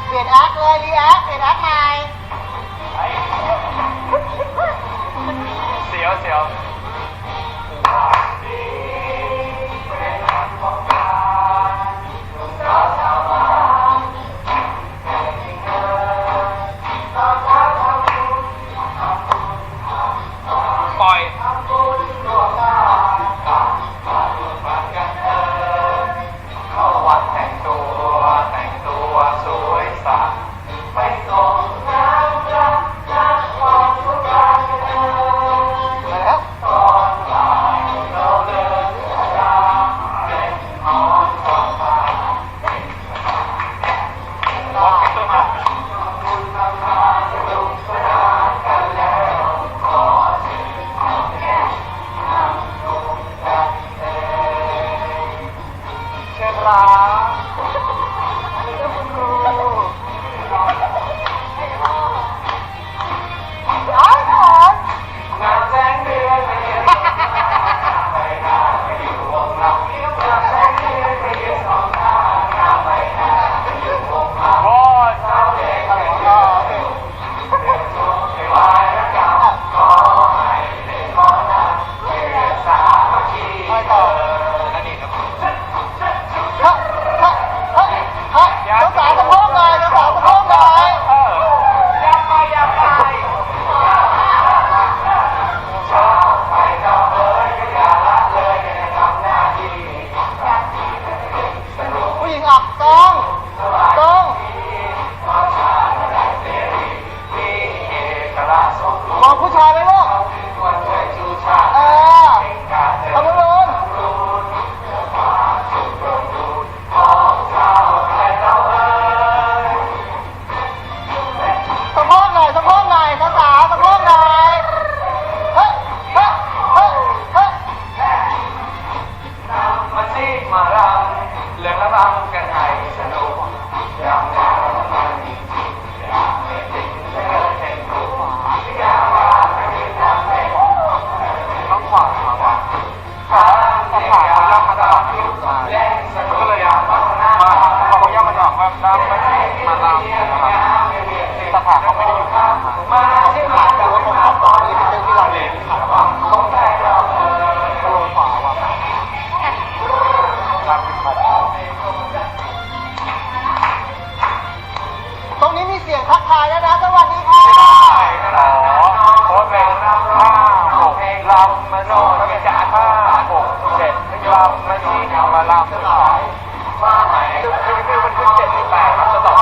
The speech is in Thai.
เปลี่ยนแอคเลยรีแอคเปลี่ยนแอคใหม่เสียวเสียวปล่อยวัดแต่งตัวสวยสักไปส่งน้ำรักความสุขการเดินแล้วตอนบ่ายเราเดินทางเล่นหอนกองฟ้าบอกกันตัวมาคุณทำมาสนุกสนานกันแล้วขอชื่นเอาแก้มทำลงกันเองเชิญรับงานแสงเดือนไปเยือนไปหน้าไปอยู่วงเรางานแสงเดือนไปเยือนสองหน้าไปหน้าไปอยู่วงเราโอ้ยเช้าเด็กไปเยือนเดือนชมไปไหว้รักกันขอให้เด็กขอรักเพื่อสามัคคีอันนี้ครับต้องสาวสะโพกหน่อยต้องสาวสะโพกหน่อยอย่าไปชอบไปก็อย่าละเลยทำหน้าที่สนุก ผู้หญิงอับตรงมองผู้ชายไหมลูกทำรุนสะโพกหน่อยสะโพกหน่อยสาวสะโพกหน่อยเฮ้ยเฮ้ยเฮ้ยเฮ้ยมาซีมารำเรื่องระบำกันให้สนุกยามแนวมันจริงอยากให้จริงเธอเห็นรูปอยากว่าไม่ได้ทำให้ต้องขวาขาเขาย่อมาตลอดเล่นสนุกก็เลยอยากพัฒนาเขาย่อมาตลอดว่าน้ำไม่มาตามสถานเขาไม่ได้อยู่ข้างมาที่ผ่านแต่ว่าผมตอนนี้เป็นที่เราเล่นต้องแต่เราโดนขวาว่ะตรงนี้มีเสียงทักทายแล้วนะสวัสดีค่ะโค้ดเป็น5 6ลำมาโน่แล้วก็จ่า5 6 7ลำมาที่มาลำมาใหม่คือมันขึ้น7 8จะต่อ